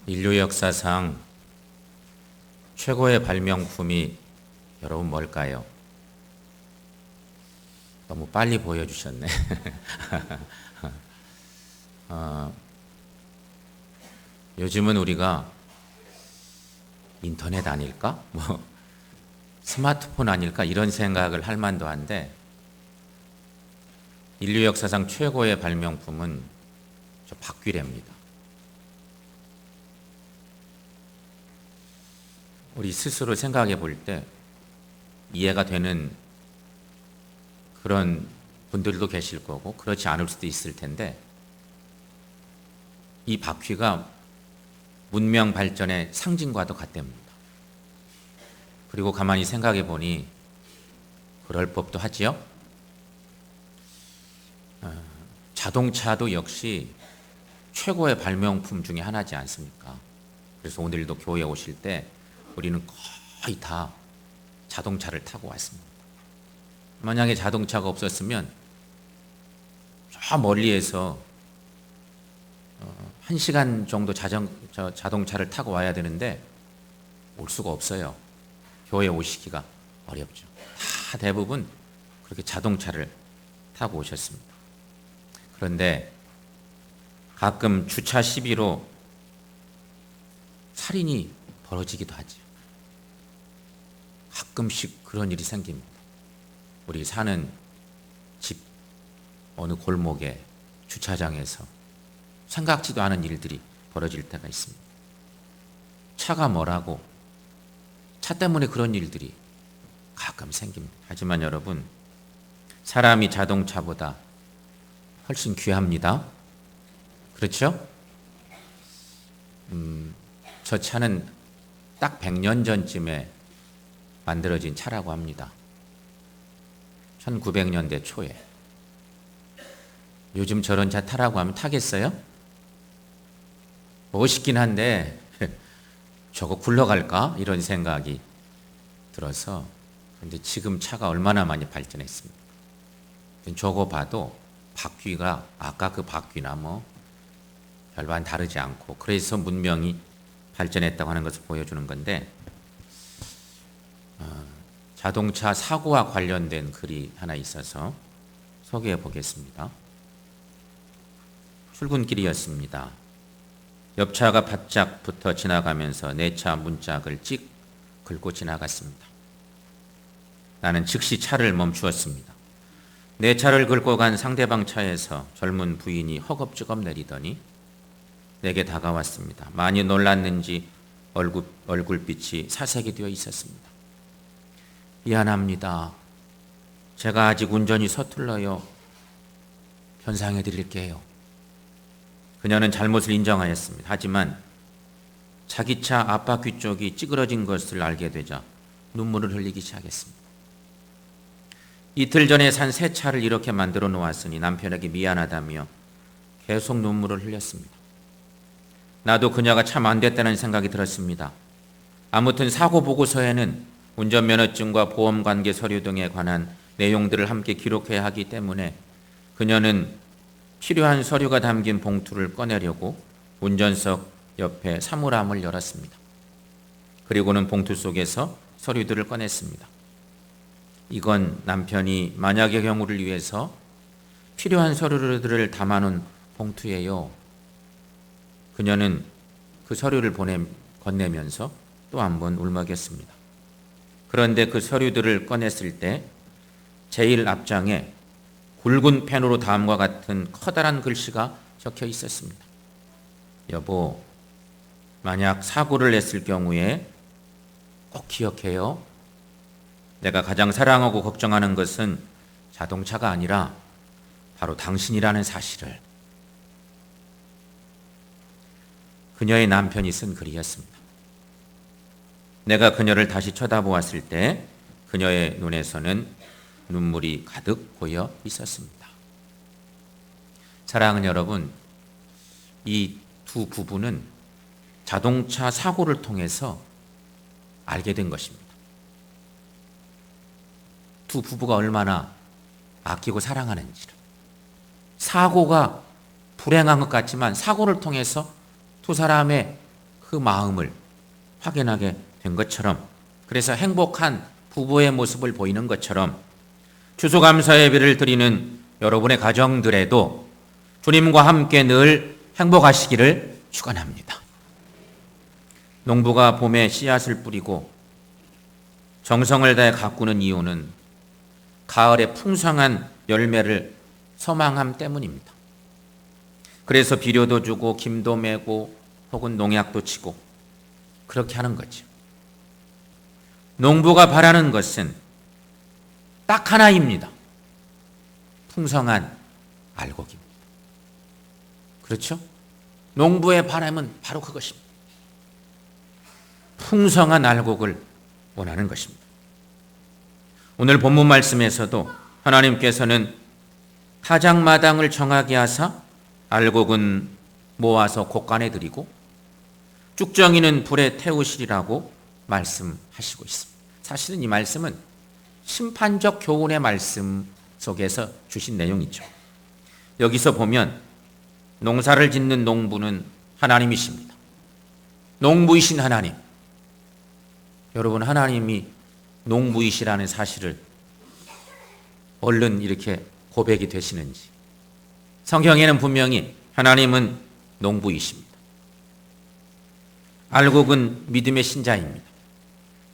인류 역사상 최고의 발명품이 여러분 뭘까요? 너무 빨리 보여주셨네. 요즘은 우리가 인터넷 아닐까? 스마트폰 아닐까? 이런 생각을 할 만도 한데, 인류 역사상 최고의 발명품은 저 바퀴래입니다. 우리 스스로 생각해 볼 때 이해가 되는 그런 분들도 계실 거고 그렇지 않을 수도 있을 텐데, 이 바퀴가 문명 발전의 상징과도 같답니다. 그리고 가만히 생각해 보니 그럴 법도 하지요. 자동차도 역시 최고의 발명품 중에 하나지 않습니까? 그래서 오늘도 교회에 오실 때 우리는 거의 다 자동차를 타고 왔습니다. 만약에 자동차가 없었으면 저 멀리에서 1시간 정도 자동차를 타고 와야 되는데 올 수가 없어요. 교회에 오시기가 어렵죠. 다 대부분 그렇게 자동차를 타고 오셨습니다. 그런데 가끔 주차 시비로 살인이 벌어지기도 하죠. 가끔씩 그런 일이 생깁니다. 우리 사는 집 어느 골목에 주차장에서 생각지도 않은 일들이 벌어질 때가 있습니다. 차가 뭐라고, 차 때문에 그런 일들이 가끔 생깁니다. 하지만 여러분, 사람이 자동차보다 훨씬 귀합니다. 그렇죠? 저 차는 딱 100년 전쯤에 만들어진 차라고 합니다. 1900년대 초에. 요즘 저런 차 타라고 하면 타겠어요? 멋있긴 한데 저거 굴러갈까? 이런 생각이 들어서. 그런데 지금 차가 얼마나 많이 발전했습니까? 저거 봐도 바퀴가 아까 그 바퀴나 별반 다르지 않고, 그래서 문명이 발전했다고 하는 것을 보여주는 건데, 자동차 사고와 관련된 글이 하나 있어서 소개해 보겠습니다. 출근길이었습니다. 옆차가 바짝 붙어 지나가면서 내 차 문짝을 찍 긁고 지나갔습니다. 나는 즉시 차를 멈추었습니다. 내 차를 긁고 간 상대방 차에서 젊은 부인이 허겁지겁 내리더니 내게 다가왔습니다. 많이 놀랐는지 얼굴빛이 사색이 되어 있었습니다. 미안합니다. 제가 아직 운전이 서툴러요. 변상해 드릴게요. 그녀는 잘못을 인정하였습니다. 하지만 자기 차 앞바퀴 쪽이 찌그러진 것을 알게 되자 눈물을 흘리기 시작했습니다. 이틀 전에 산 새 차를 이렇게 만들어 놓았으니 남편에게 미안하다며 계속 눈물을 흘렸습니다. 나도 그녀가 참 안 됐다는 생각이 들었습니다. 아무튼 사고 보고서에는 운전면허증과 보험관계 서류 등에 관한 내용들을 함께 기록해야 하기 때문에 그녀는 필요한 서류가 담긴 봉투를 꺼내려고 운전석 옆에 사물함을 열었습니다. 그리고는 봉투 속에서 서류들을 꺼냈습니다. 이건 남편이 만약의 경우를 위해서 필요한 서류들을 담아놓은 봉투예요. 그녀는 그 서류를 건네면서 또 한 번 울먹였습니다. 그런데 그 서류들을 꺼냈을 때 제일 앞장에 굵은 펜으로 다음과 같은 커다란 글씨가 적혀 있었습니다. 여보, 만약 사고를 냈을 경우에 꼭 기억해요. 내가 가장 사랑하고 걱정하는 것은 자동차가 아니라 바로 당신이라는 사실을. 그녀의 남편이 쓴 글이었습니다. 내가 그녀를 다시 쳐다보았을 때 그녀의 눈에서는 눈물이 가득 고여 있었습니다. 사랑하는 여러분, 이 두 부부는 자동차 사고를 통해서 알게 된 것입니다. 두 부부가 얼마나 아끼고 사랑하는지를. 사고가 불행한 것 같지만 사고를 통해서 두 사람의 그 마음을 확인하게 된 것처럼, 그래서 행복한 부부의 모습을 보이는 것처럼 추수감사 예배를 드리는 여러분의 가정들에도 주님과 함께 늘 행복하시기를 축원합니다. 농부가 봄에 씨앗을 뿌리고 정성을 다해 가꾸는 이유는 가을에 풍성한 열매를 소망함 때문입니다. 그래서 비료도 주고 김도 매고 혹은 농약도 치고 그렇게 하는 거죠. 농부가 바라는 것은 딱 하나입니다. 풍성한 알곡입니다. 그렇죠? 농부의 바람은 바로 그것입니다. 풍성한 알곡을 원하는 것입니다. 오늘 본문 말씀에서도 하나님께서는 타작마당을 정하게 하사 알곡은 모아서 곡간에 드리고 쭉정이는 불에 태우시리라고 말씀하시고 있습니다. 사실은 이 말씀은 심판적 교훈의 말씀 속에서 주신 내용이죠. 여기서 보면 농사를 짓는 농부는 하나님이십니다. 농부이신 하나님. 여러분, 하나님이 농부이시라는 사실을 얼른 이렇게 고백이 되시는지. 성경에는 분명히 하나님은 농부이십니다. 알곡은 믿음의 신자입니다.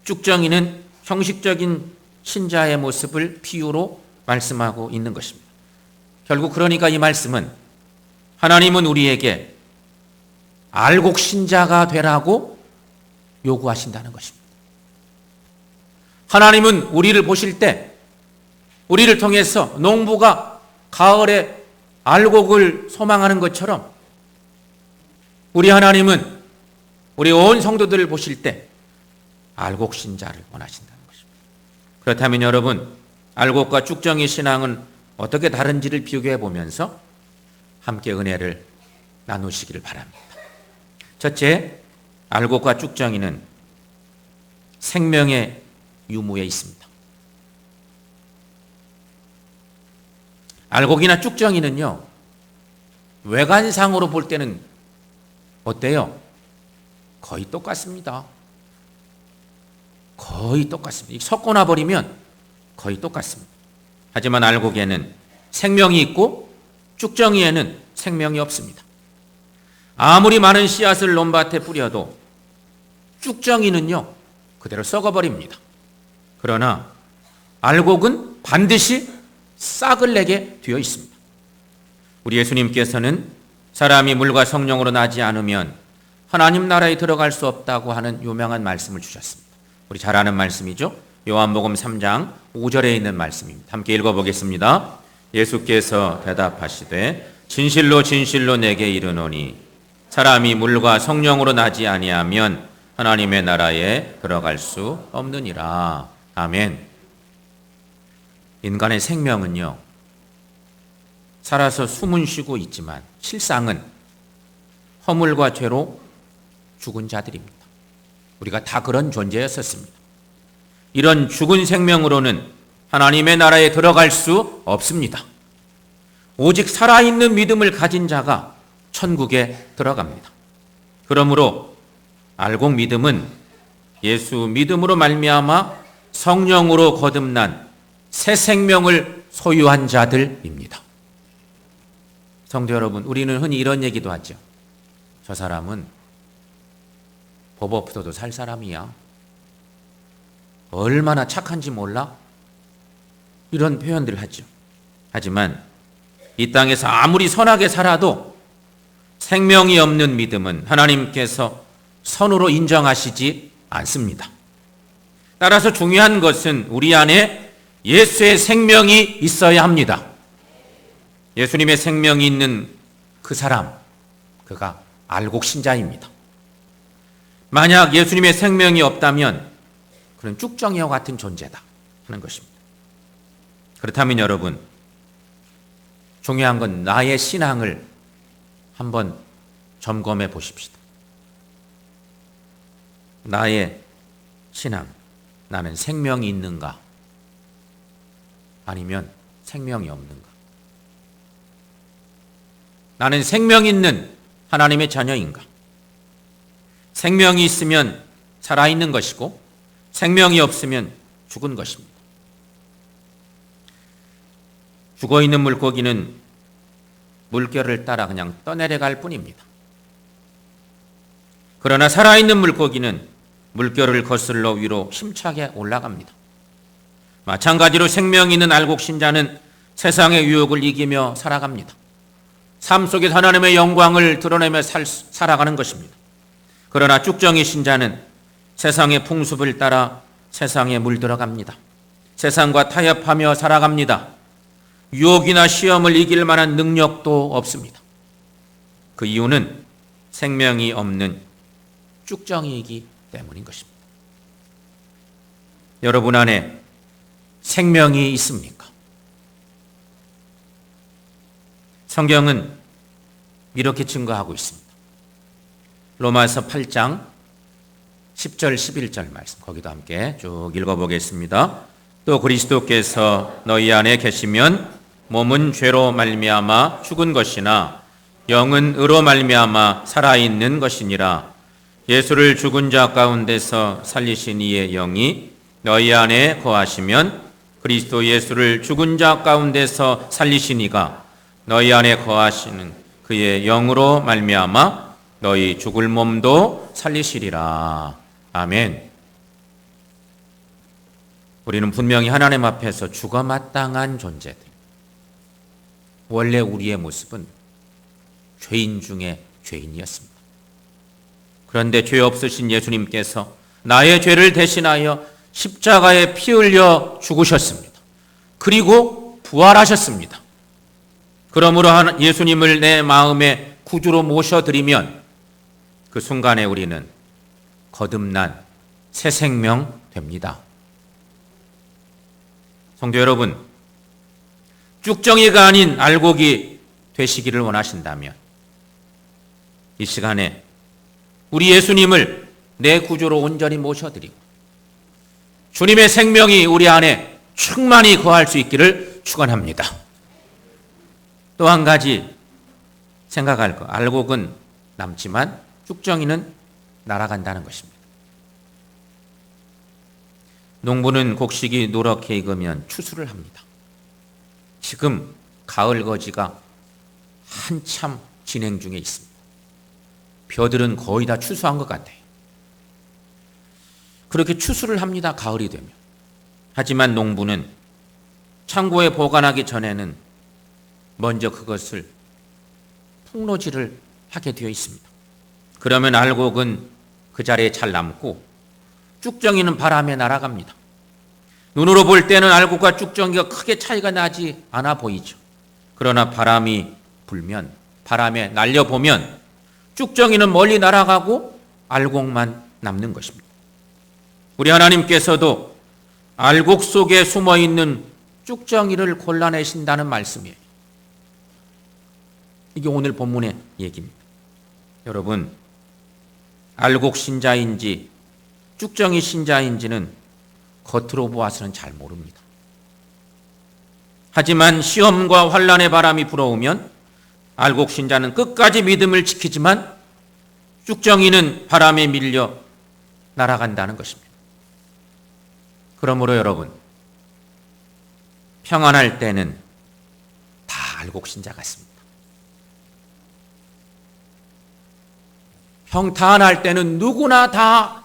쭉정이는 형식적인 신자의 모습을 비유로 말씀하고 있는 것입니다. 결국 그러니까 이 말씀은 하나님은 우리에게 알곡 신자가 되라고 요구하신다는 것입니다. 하나님은 우리를 보실 때 우리를 통해서 농부가 가을에 알곡을 소망하는 것처럼 우리 하나님은 우리 온 성도들을 보실 때 알곡 신자를 원하신다는 것입니다. 그렇다면 여러분, 알곡과 쭉정이 신앙은 어떻게 다른지를 비교해 보면서 함께 은혜를 나누시기를 바랍니다. 첫째, 알곡과 쭉정이는 생명의 유무에 있습니다. 알곡이나 쭉정이는요, 외관상으로 볼 때는 어때요? 거의 똑같습니다. 거의 똑같습니다. 섞어놔 버리면 거의 똑같습니다. 하지만 알곡에는 생명이 있고 쭉정이에는 생명이 없습니다. 아무리 많은 씨앗을 논밭에 뿌려도 쭉정이는요, 그대로 썩어버립니다. 그러나 알곡은 반드시 싹을 내게 되어 있습니다. 우리 예수님께서는 사람이 물과 성령으로 나지 않으면 하나님 나라에 들어갈 수 없다고 하는 유명한 말씀을 주셨습니다. 우리 잘 아는 말씀이죠. 요한복음 3장 5절에 있는 말씀입니다. 함께 읽어보겠습니다. 예수께서 대답하시되 진실로 진실로 내게 이르노니 사람이 물과 성령으로 나지 아니하면 하나님의 나라에 들어갈 수 없느니라. 아멘. 인간의 생명은요, 살아서 숨은 쉬고 있지만 실상은 허물과 죄로 죽은 자들입니다. 우리가 다 그런 존재였었습니다. 이런 죽은 생명으로는 하나님의 나라에 들어갈 수 없습니다. 오직 살아있는 믿음을 가진 자가 천국에 들어갑니다. 그러므로 알곡 믿음은 예수 믿음으로 말미암아 성령으로 거듭난 새 생명을 소유한 자들입니다. 성도 여러분, 우리는 흔히 이런 얘기도 하죠. 저 사람은 법 없어도 살 사람이야. 얼마나 착한지 몰라? 이런 표현들을 하죠. 하지만 이 땅에서 아무리 선하게 살아도 생명이 없는 믿음은 하나님께서 선으로 인정하시지 않습니다. 따라서 중요한 것은 우리 안에 예수의 생명이 있어야 합니다. 예수님의 생명이 있는 그 사람, 그가 알곡 신자입니다. 만약 예수님의 생명이 없다면 그는 쭉정이와 같은 존재다 하는 것입니다. 그렇다면 여러분, 중요한 건 나의 신앙을 한번 점검해 보십시다. 나의 신앙, 나는 생명이 있는가? 아니면 생명이 없는가? 나는 생명 있는 하나님의 자녀인가? 생명이 있으면 살아있는 것이고 생명이 없으면 죽은 것입니다. 죽어있는 물고기는 물결을 따라 그냥 떠내려갈 뿐입니다. 그러나 살아있는 물고기는 물결을 거슬러 위로 힘차게 올라갑니다. 마찬가지로 생명 있는 알곡 신자는 세상의 유혹을 이기며 살아갑니다. 삶 속에서 하나님의 영광을 드러내며 살아가는 것입니다. 그러나 쭉정이 신자는 세상의 풍습을 따라 세상에 물들어갑니다. 세상과 타협하며 살아갑니다. 유혹이나 시험을 이길 만한 능력도 없습니다. 그 이유는 생명이 없는 쭉정이이기 때문인 것입니다. 여러분 안에 생명이 있습니까? 성경은 이렇게 증거하고 있습니다. 로마서 8장 10절 11절 말씀 거기도 함께 쭉 읽어보겠습니다. 또 그리스도께서 너희 안에 계시면 몸은 죄로 말미암아 죽은 것이나 영은 의로 말미암아 살아있는 것이니라. 예수를 죽은 자 가운데서 살리신 이의 영이 너희 안에 거하시면 그리스도 예수를 죽은 자 가운데서 살리신 이가 너희 안에 거하시는 그의 영으로 말미암아 너희 죽을 몸도 살리시리라. 아멘. 우리는 분명히 하나님 앞에서 죽어 마땅한 존재들. 원래 우리의 모습은 죄인 중에 죄인이었습니다. 그런데 죄 없으신 예수님께서 나의 죄를 대신하여 십자가에 피 흘려 죽으셨습니다. 그리고 부활하셨습니다. 그러므로 예수님을 내 마음의 구주로 모셔드리면 그 순간에 우리는 거듭난 새 생명 됩니다. 성도 여러분, 쭉정이가 아닌 알곡이 되시기를 원하신다면 이 시간에 우리 예수님을 내 구주로 온전히 모셔드리고 주님의 생명이 우리 안에 충만히 거할 수 있기를 축원합니다. 또 한 가지 생각할 것, 알곡은 남지만 쭉정이는 날아간다는 것입니다. 농부는 곡식이 노랗게 익으면 추수를 합니다. 지금 가을 거지가 한참 진행 중에 있습니다. 벼들은 거의 다 추수한 것 같아요. 그렇게 추수를 합니다. 가을이 되면. 하지만 농부는 창고에 보관하기 전에는 먼저 그것을 풍로질을 하게 되어 있습니다. 그러면 알곡은 그 자리에 잘 남고 쭉정이는 바람에 날아갑니다. 눈으로 볼 때는 알곡과 쭉정이가 크게 차이가 나지 않아 보이죠. 그러나 바람이 불면, 바람에 날려보면 쭉정이는 멀리 날아가고 알곡만 남는 것입니다. 우리 하나님께서도 알곡 속에 숨어있는 쭉정이를 골라내신다는 말씀이에요. 이게 오늘 본문의 얘기입니다. 여러분, 알곡 신자인지 쭉정이 신자인지는 겉으로 보아서는 잘 모릅니다. 하지만 시험과 환난의 바람이 불어오면 알곡 신자는 끝까지 믿음을 지키지만 쭉정이는 바람에 밀려 날아간다는 것입니다. 그러므로 여러분, 평안할 때는 다 알곡 신자 같습니다. 평탄할 때는 누구나 다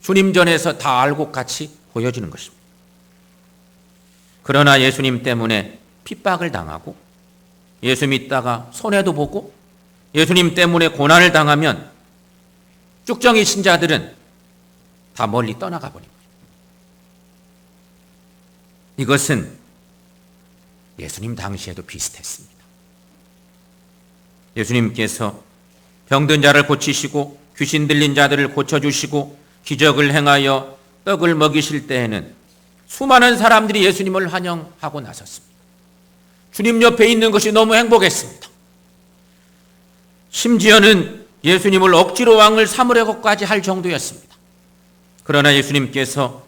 주님 전에서 다 알곡같이 보여지는 것입니다. 그러나 예수님 때문에 핍박을 당하고 예수 믿다가 손해도 보고 예수님 때문에 고난을 당하면 쭉정이 신자들은 다 멀리 떠나가 버립니다. 이것은 예수님 당시에도 비슷했습니다. 예수님께서 병든 자를 고치시고 귀신 들린 자들을 고쳐주시고 기적을 행하여 떡을 먹이실 때에는 수많은 사람들이 예수님을 환영하고 나섰습니다. 주님 옆에 있는 것이 너무 행복했습니다. 심지어는 예수님을 억지로 왕을 삼으려고까지 할 정도였습니다. 그러나 예수님께서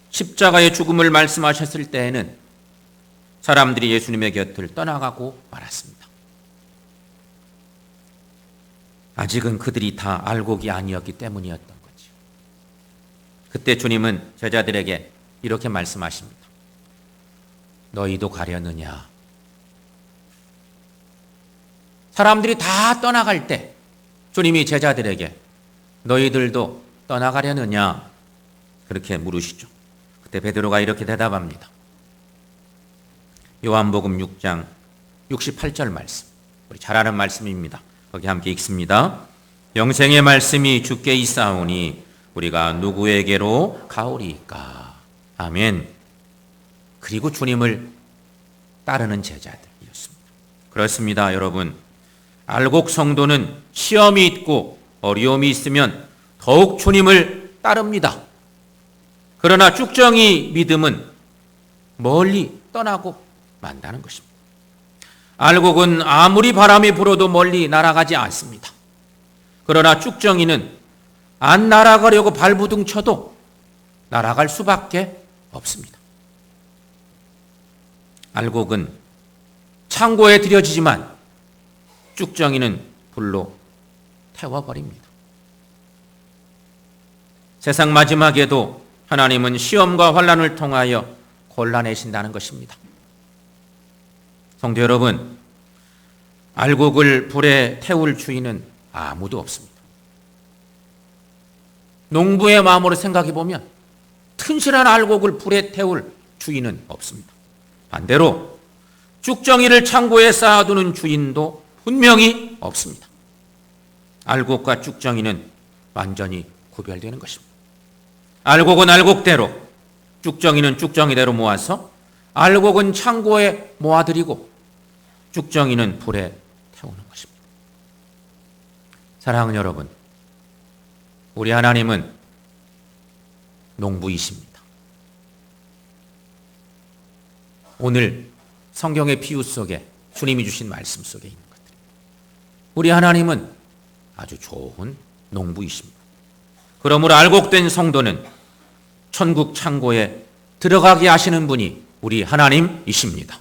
십자가의 죽음을 말씀하셨을 때에는 사람들이 예수님의 곁을 떠나가고 말았습니다. 아직은 그들이 다 알곡이 아니었기 때문이었던 거죠. 그때 주님은 제자들에게 이렇게 말씀하십니다. 너희도 가려느냐? 사람들이 다 떠나갈 때 주님이 제자들에게 너희들도 떠나가려느냐? 그렇게 물으시죠. 그때 베드로가 이렇게 대답합니다. 요한복음 6장 68절 말씀. 우리 잘 아는 말씀입니다. 거기 함께 읽습니다. 영생의 말씀이 주께 있사오니 우리가 누구에게로 가오리이까. 아멘. 그리고 주님을 따르는 제자들이었습니다. 그렇습니다, 여러분. 알곡 성도는 시험이 있고 어려움이 있으면 더욱 주님을 따릅니다. 그러나 쭉정이 믿음은 멀리 떠나고 만다는 것입니다. 알곡은 아무리 바람이 불어도 멀리 날아가지 않습니다. 그러나 쭉정이는 안 날아가려고 발부둥 쳐도 날아갈 수밖에 없습니다. 알곡은 창고에 들여지지만 쭉정이는 불로 태워버립니다. 세상 마지막에도 하나님은 시험과 환난을 통하여 골라내신다는 것입니다. 성도 여러분, 알곡을 불에 태울 주인은 아무도 없습니다. 농부의 마음으로 생각해 보면 튼실한 알곡을 불에 태울 주인은 없습니다. 반대로 쭉정이를 창고에 쌓아두는 주인도 분명히 없습니다. 알곡과 쭉정이는 완전히 구별되는 것입니다. 알곡은 알곡대로, 쭉정이는 쭉정이대로 모아서 알곡은 창고에 모아들이고 쭉정이는 불에 태우는 것입니다. 사랑하는 여러분, 우리 하나님은 농부이십니다. 오늘 성경의 비유 속에 주님이 주신 말씀 속에 있는 것들, 우리 하나님은 아주 좋은 농부이십니다. 그러므로 알곡된 성도는 천국 창고에 들어가게 하시는 분이 우리 하나님이십니다.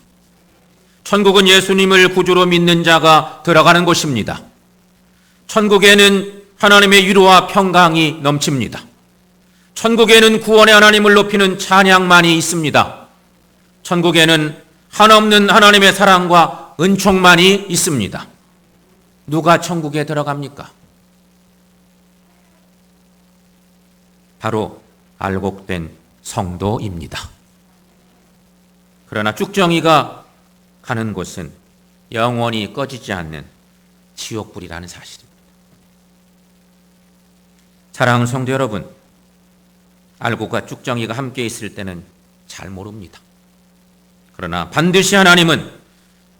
천국은 예수님을 구주로 믿는 자가 들어가는 곳입니다. 천국에는 하나님의 위로와 평강이 넘칩니다. 천국에는 구원의 하나님을 높이는 찬양만이 있습니다. 천국에는 한없는 하나님의 사랑과 은총만이 있습니다. 누가 천국에 들어갑니까? 바로 알곡된 성도입니다. 그러나 쭉정이가 가는 곳은 영원히 꺼지지 않는 지옥불이라는 사실입니다. 사랑하는 성도 여러분, 알곡과 쭉정이가 함께 있을 때는 잘 모릅니다. 그러나 반드시 하나님은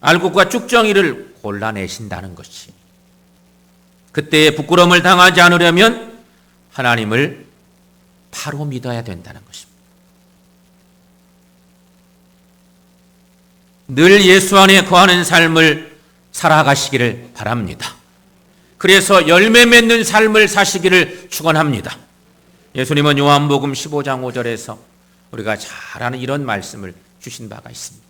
알곡과 쭉정이를 골라내신다는 것이, 그때의 부끄러움을 당하지 않으려면 하나님을 바로 믿어야 된다는 것입니다. 늘 예수 안에 거하는 삶을 살아가시기를 바랍니다. 그래서 열매 맺는 삶을 사시기를 축원합니다. 예수님은 요한복음 15장 5절에서 우리가 잘 아는 이런 말씀을 주신 바가 있습니다.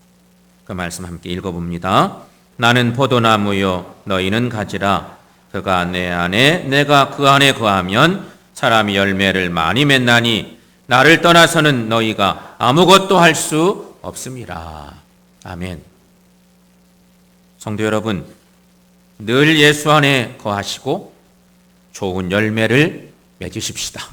그 말씀 함께 읽어봅니다. 나는 포도나무요 너희는 가지라. 그가 내 안에 내가 그 안에 거하면 사람이 열매를 많이 맺나니 나를 떠나서는 너희가 아무것도 할 수 없음이라. 아멘. 성도 여러분, 늘 예수 안에 거하시고 좋은 열매를 맺으십시다.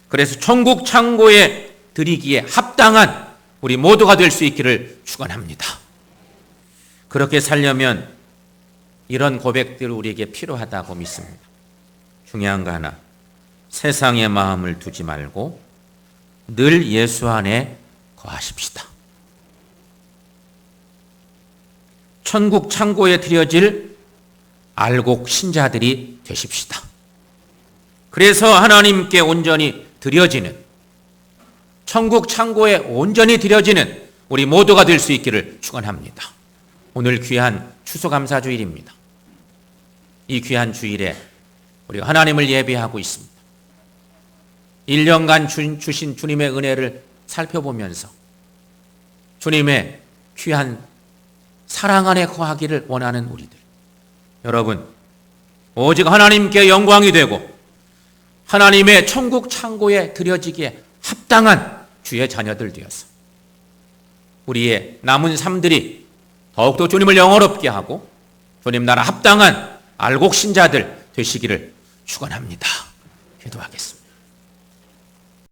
그래서 천국 창고에 드리기에 합당한 우리 모두가 될 수 있기를 축원합니다. 그렇게 살려면 이런 고백들 우리에게 필요하다고 믿습니다. 중요한 거 하나, 세상의 마음을 두지 말고 늘 예수 안에 거하십시다. 천국 창고에 드려질 알곡 신자들이 되십시다. 그래서 하나님께 온전히 드려지는, 천국 창고에 온전히 드려지는 우리 모두가 될 수 있기를 축원합니다. 오늘 귀한 추수감사주일입니다. 이 귀한 주일에 우리가 하나님을 예배하고 있습니다. 1년간 주신 주님의 은혜를 살펴보면서 주님의 귀한 사랑 안에 거하기를 원하는 우리들, 여러분, 오직 하나님께 영광이 되고 하나님의 천국 창고에 들여지기에 합당한 주의 자녀들 되어서 우리의 남은 삶들이 더욱더 주님을 영화롭게 하고 주님 나라 합당한 알곡 신자들 되시기를 축원합니다. 기도하겠습니다.